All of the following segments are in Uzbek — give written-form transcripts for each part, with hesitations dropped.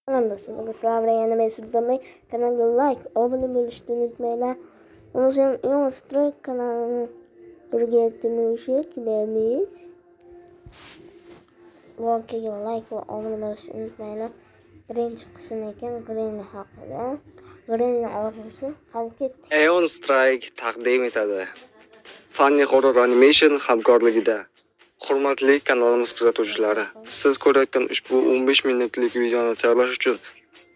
Anamdasın. Ruslar yana mesut olmayı, kanalga like, abone bo'lishni unutmanglar. O'zim Yonstra kanalini birga etmoqchi kelamiz. Voqeaga like va abone bo'lishni unutmanglar. Birinchi qism ekan Green haqida. Green orzusi hal ketdi. Aeon Strike taqdim etadi. Funny Horror Animation hamkorligida. Hurmatli kanalimiz kuzatuvchilari, siz ko'rayotgan ushbu 15 minutlik videoni tayyorlash uchun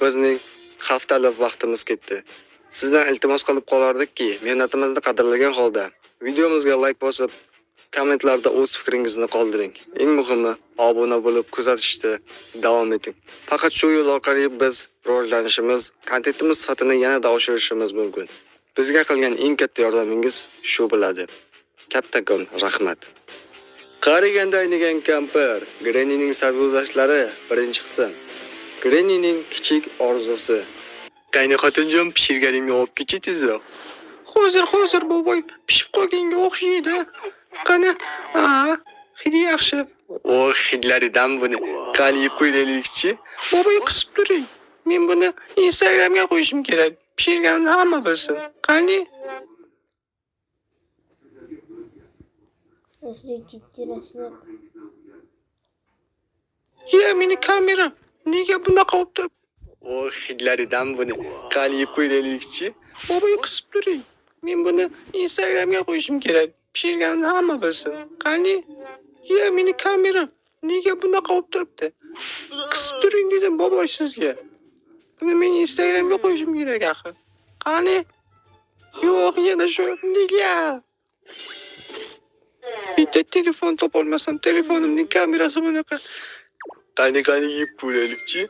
bizning haftalik vaqtimiz ketdi. Sizdan iltimos qilib qolardikki, mehnatimizni qadrlagan holda videomizga like bosib, kommentlarda o'z fikringizni qoldiring. Eng muhimi, obuna bo'lib kuzatishda davom eting. Faqat shu yo'l orqali biz rivojlanishimiz, kontentimiz sifatini yanada oshirishimiz mumkin. Bizga qilgan eng katta yordamingiz shu bo'ladi. Kattakon rahmat. Qariganda aynigan kampir, Granny'ning sarguzashtlari birinchi qism. Granny'ning kichik orzusi. Qayni xotinjon pishirganingni olib kechi tezroq. Hozir boboy pishib qolganga o'xshaydi. Qani, hidi yaxshi. O hidlaridan buni qani yeb qo'yaylikchi. Boboy qisib turing. Men buni Instagramga qo'yishim kerak. Pishirganimni hamma bilsin. Qani? Ya meni kameram nega bunaqa olib turib? O hidlaridan buni qani yeb qo'yaylikchi. Boboy qisib turing. Men buni Instagramga qo'yishim kerak. Pishirganimni hamma bilsin. Qani? Ya meni kameram nega bunaqa olib turibdi? Qisib turing dedim boboy sizga. Buni men Instagramga qo'yishim kerak axir. Qani? Yo'q, yana shu nega? Bitta telefon topolmasam, telefonimning kamerasi bunaqa. Qani yeb ko'raylikchi.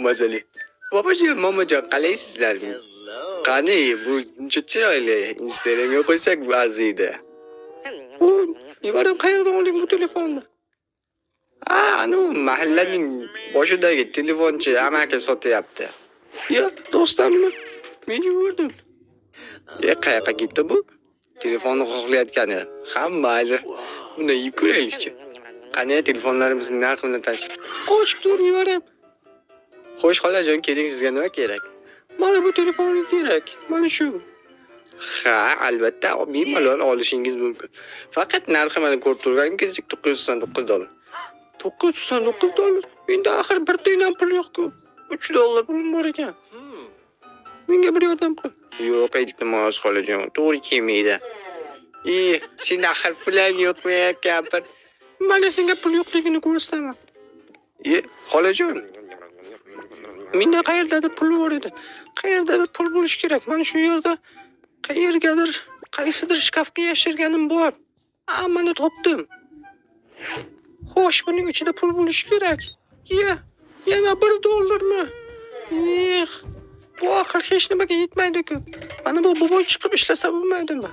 Mazali. Bobojon, momajon, qalaysizlar? Qani, bu uncha chiroyli. Instagramga qo'ysak ba'zida. Nevaram qayerdan olding bu telefonni? Anu mahallaning boshidagi telefonchi amaki sotyapti. Ya, do'stammi? Men ko'rdim. Qayoqqa ketdi bu? Telefonni xohlayotgani. Mayli. Buni yeb ko'raylikchi. Qani telefonlarimizning narxini tashib. Qo'shib tur, nevaram. Xo'sh, xolajon, keling, sizga nima kerak? Mana bu telefonni kerak. Mana shu. Albatta, bemalol olishingiz mumkin. Faqat narxi mana ko'rib turganingizdek $999. $999? Menda axir bir tiyindan pul yo'q-ku. $3 pulim bor ekan. Menga bir yordam qil. Yo'q, iltimos xolajon, to'g'ri kelmaydi. Sen axir puling yo'qmi, kampir? Mana senga pul yo'qligini ko'rsataman. Xolajon, menda qayerdadir pul bor edi. Qayerdadir pul bo'lish kerak. Mana shu yerda qayergadir, qaysidir shkafga yashirganim bor. Mana topdim. Xo'sh, buning ichida pul bo'lishi kerak. Yana $1mi? Bu axir hech nimaga yetmaydi-ku. Mana bu boboy chiqib ishlasa bo'lmaydimi?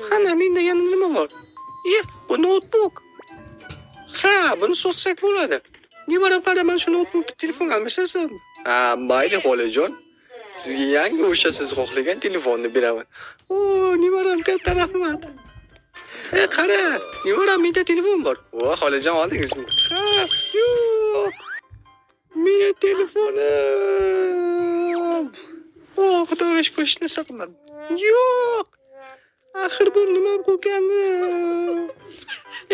Qani, menda yana nima bor? Bu notebook. Buni sotsak bo'ladi. Nevaram, qara, mana shu notebookni telefonga almashtirasizmi? Mayli xolajon. Sizga yangi o'sha siz xohlagan telefonni beraman. Nevaram, katta rahmat. Qara, nevaram, menda telefon bor. Xolajon, oldingizmi? Yo'q. Menda telefonim. Xudoga shukr, hech narsa qilmadim. Yo'q. Axir bu nima bo'lgani?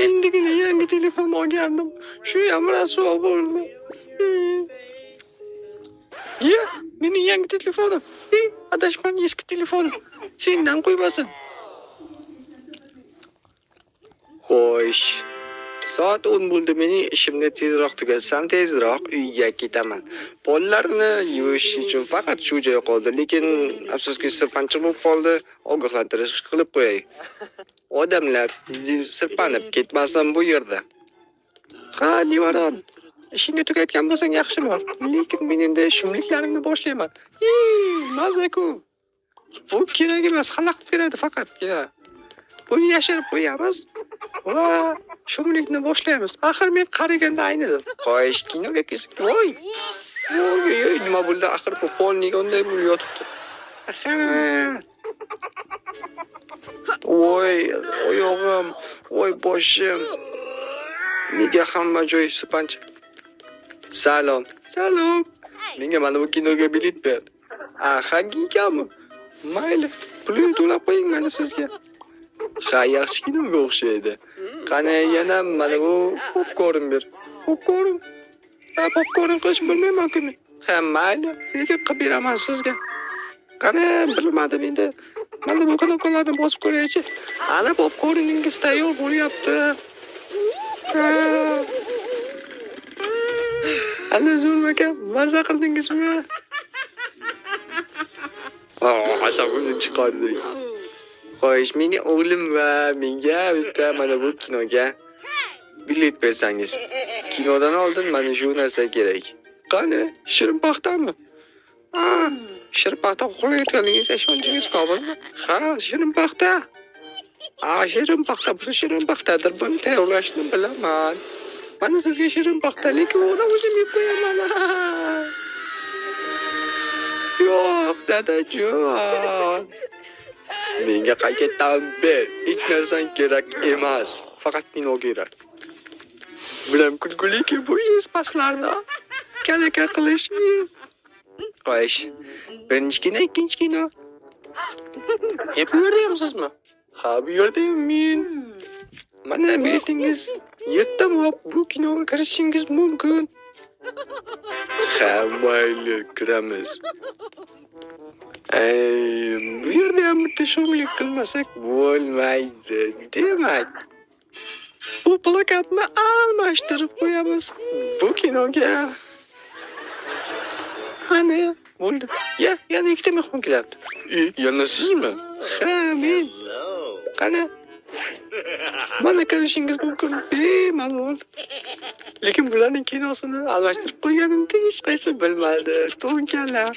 Endigina yangi telefon olgandim. Shu ham rasvo bo'ldi. Mening yangi telefonim. Adashman, eski telefonim. Sendan qo'ymasin. Xo'sh. Soat 10 bo'ldi. Mening ishimni tezroq tugatsam, tezroq uyga ketaman. Pollarni yuvish uchun faqat shu joy qoldi, lekin afsuski sirpanchiq bo'lib qoldi. Ogohlantirish qilib qo'yay. Odamlar sirpanib ketmasin bu yerda. Nevaram. Ishingni tugatgan bo'lsang yaxshi bor. Lekin men endi shumliklarimni boshlayman. Maza-ku. Bu kerak emas, xalaqit beradi faqatgina. Buni yashirib qo'yamiz va shumlikni boshlaymiz. Axir men qariganda aynidim. Qo'yish kinoga kelsak. Nima bo'ldi? Axir bu polning unday bo'lib yotibdi. Oyog'im, boshim. Nega hamma joy sirpanchiq? Salom. Salom. Menga mana bu kinoga bilet ber. Haqiqatmi? Mayli, pulni to'lab qo'ying mana sizga. Ha, yaxshi kinoga o'xshaydi. Qani yana mana bu popkorn ber. Popkorn. Popkorn qilish bilmayman-ku men. Ha, mayli, lekin qilib beraman sizga. Qani, bilmadim endi. Mana bu knopkalarni bosib ko'raychi. Ana popkorningiz tayyor bo'lyapti. Ana zo'r ekan, maza qildingizmi? Asabimni chiqardik. Xo'sh, meni o'g'lim va menga bitta mana bu kinoga bilet bersangiz. Kinodan oldin mana shu narsa kerak. Qani, shirin paxtami? Shirin paxta qo'yayotganingiz ishonchingiz komilmi? Ha, shirin paxta. Shirin paxta, bu shirin paxtadir. Buni tayyorlashni bilaman. Mana sizga shirin paxta, lekin uni o'zim yeb qo'yaman. Yo'q, dadajon. Menga qaytadan ber. Hech narsa kerak emas. Faqat kino kerak. Bilam kulguliki bu paslarda kalaka qilish. Qo'yish. Birinchi kino, ikkinchi kino. Bu yerda hamsizmi? Ha, bu yerda men. Mana biletingiz. Ertamoq bu kinoga kirishingiz mumkin. Ha, mayli, kiramiz. Bu yerda ham bitta shumlik qilmasak bo'lmaydi. Demak, bu plakatni almashtirib qo'yamiz. Bu kinoga. Ana, bo'ldi. Yana ikkita mehmon kelyapti. Yana sizmi? Ha, men. Qani? Mana kirishingiz mumkin. Bemalol. Lekin bularning kinosini almashtirib qo'yganimda hech qaysi bilmadi. To'nkalar.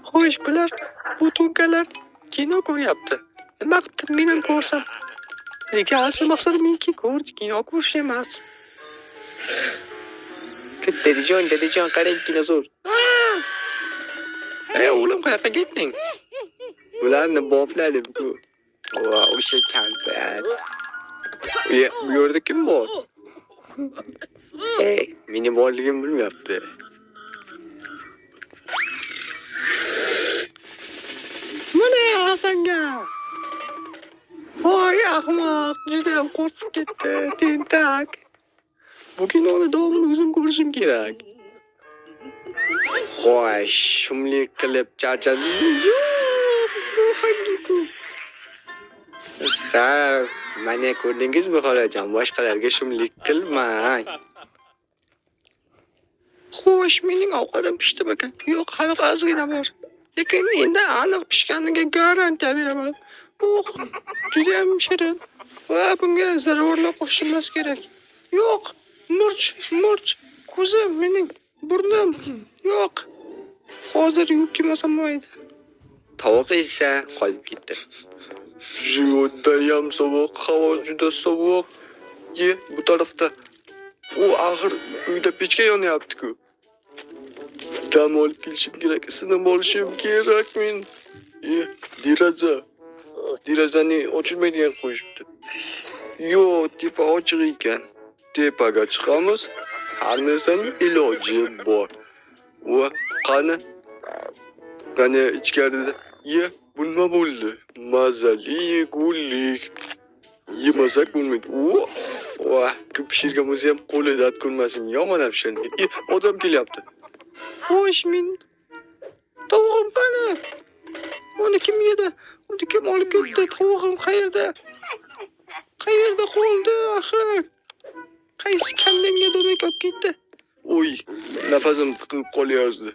Xo'sh, bular bu to'nkalar kino ko'ryapti. Nima qilib men ham ko'rsam? Lekin asl maqsadim menki kino ko'rish emas. Dadajon, qarang kino zo'r. O'g'lim, qayoqqa ketding? Bularni bopladim-ku. O'sha kampir. Bu yerda kim bor? Meni borligim bilmayapti. Mana Hasanga. Voy ahmoq, juda ham qo'rqib ketdi, tentak. Bu kinoni davomini o'zim ko'rishim kerak. Xo'sh, shumlik qilib charchadim. Yo'q, bu haqiqiy. Ha, mana ko'rdingizmi xolajon, boshqalarga shumlik qilmang. Xo'sh, mening ovqatim pishdimi ekan? Yo'q, hali ozgina bor. Lekin endi aniq pishganiga garantiya beraman. Juda ham shirin. Va bunga zararlar qo'shilmas kerak. Yo'q, murch, ko'zim, mening burnim. Yo'q. Hozir yuvib kelmasam bo'lmaydi. Tovuq esa qolib ketdi. Juda ham sovuq, havo juda sovuq. Bu tarafda. Axir uyda pechka yonyapti-ku. Dam olib kelishim kerak, isinib olishim kerak men. Derazani ochilmaydigan qo'yishibdi. Yo'q, tepa ochiq ekan. Tepaga chiqamiz. Har narsaning iloji bor. Qani ichkarida. Bu nima bo'ldi? Mazali yegulik. Yemasak bo'lmaydi. Ko'p pishirgan bo'lsa ham qo'li dard ko'rmasin. Yomon pishirgan. Odam kelyapti. Xo'sh, men tavog'im qani? Uni kim yedi? Uni kim olib ketdi? Tavog'im qayerda? Qayerda qoldi axir? Qaysi kallamga do'mak olib ketdi? Nafasim tiqilib qolyapti.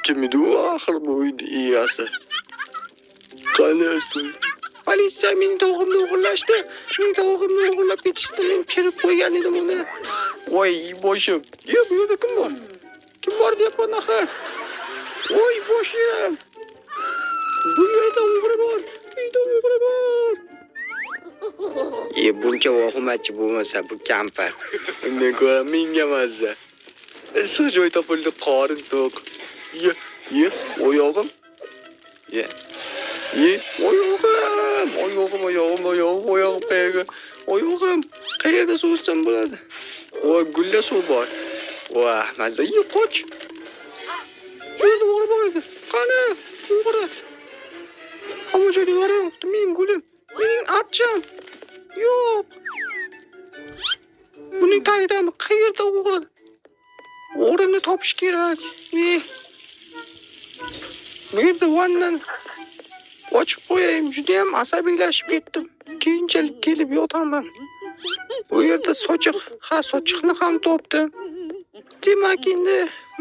Kim edi u axir bu uyning egasi? Qani asli? Politsiya mening tavog'imni o'g'irlashdi. Mening tavog'imni o'g'irlab ketishdi. Men chirib qo'ygan edim uni. Voy, boshim. Bu yerda kim bor? Kim bor deyapman axir? Voy, boshim. Bu yerda o'g'ri bor. Uyda o'g'ri bor. Buncha vahimachi bo'lmasa bu kampir. Undan ko'ra menga mazza. Issiq joy topildi, qorin to'q. Oyog'im. Oyog'im qayerga? Qayerda suv ichsam bo'ladi? Voy, gulla suv bor. Voh, mazza. Qoch. Jo'yda o'g'ri bor edi. Qani? O'g'ri. Hamma joyda yuboryapti. Mening gulim. Mening archam. Yo'q. Buning tagidami? Qayerda o'g'ri? O'g'rini topish kerak. Bu yerda vannani ochib qo'yayim. Juda ham asabiylashib ketdim. Keyinchalik kelib yotaman. Bu yerda sochiq. Ha, sochiqni ham topdim. Demak, endi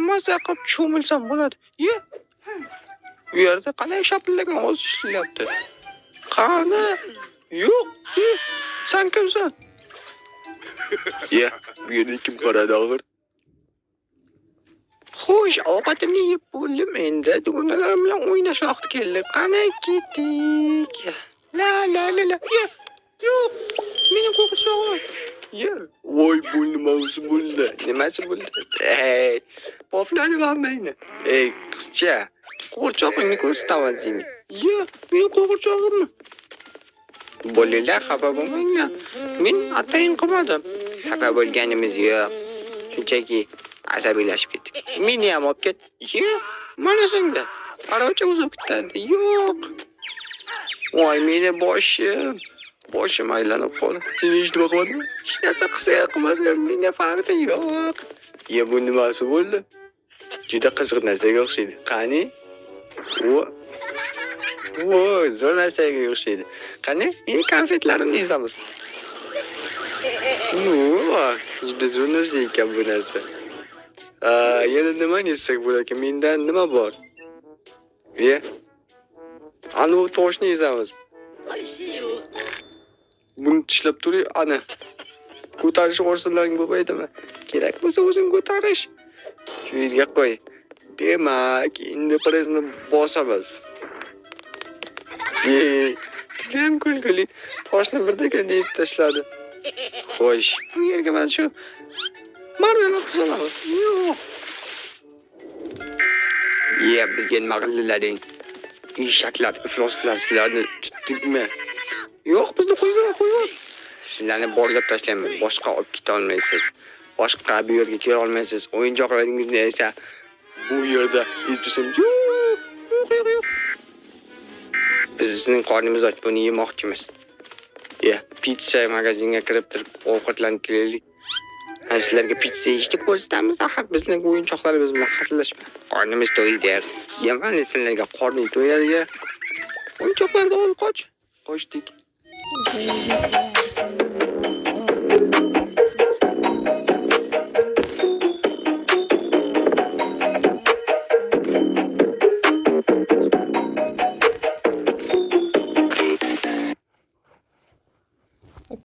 maza qilib cho'milsam bo'ladi. Bu yerda qalay shapillagan oz ishlayapti. Qani? Yo'q. Sen kimsan? Bu yerda kim qaradi og'ir? Xo'sh, ovqatimni yeb bo'ldim endi. Dugonalarim bilan o'ynash vaqti keldi. Qani ketdik? La. Yo'q. Meni qo'rqitishog'im. Voy, bu nimasi bo'ldi? Nimasi bo'ldi? Ey, poflani bermaydi. Ey, qizcha. Qo'rqoqingni ko'rsataman senga. Meni qo'rqitishog'immi? Bo'linglar, xafa bo'lmanglar. Men atayin qilmadim. Xafa bo'lganimiz yo'q. Shunchaki asabiylashib ketdik. Meni ham olib ket. Mana senga. Qarovchi o'zib ketadi. Yo'q. Voy, meni boshim aylanib qoldi. Seni hech nima qilmadimi? Hech narsa qilmasa, menga farqi yo'q. Bu nimasi bo'ldi? Juda qiziq narsaga o'xshaydi. Qani? Zo'r narsaga o'xshaydi. Qani? Meni konfetlarimni yeyamiz. Juda zo'r narsa ekan bu narsa. Yana nimani yesak bo'larkan? Mendan nima bor? Anu toshni yeyamiz. Buni tishlab turing, ana. Ko'tarish o'rsinlaring bo'lmaydimi? Kerak bo'lsa o'zing ko'tarish. Shu yerga qo'y. Demak, endi presni bosamiz. Judayam kulgili. Toshni birdagina ezib tashladi. Xo'sh, bu yerga mana shu marmeladni solamiz. Yo'q. Bizga nima qildilaring? Eshaklar, ifloslar sizlarni tutdikmi? Yo'q, bizni qo'yib. Sizlarni borlab tashlayman. Boshqa olib keta olmaysiz. Boshqa bu yerga kela olmaysiz. O'yinchoqlaringizni esa bu yerda izlashim. Yo'q. Bizning qornimiz och, buni yemoqchimiz. Pizza magazinga kirib turib ovqatlanib kelaylik. Sizlarga pizza yeyishni ko'rsatamiz, axir bizning o'yinchoqlarimiz bilan hazillashma. Qornimiz to'ydi. Yemani sizlarga qorning to'yadi. O'yinchoqlarni olib qoch. Qochdik.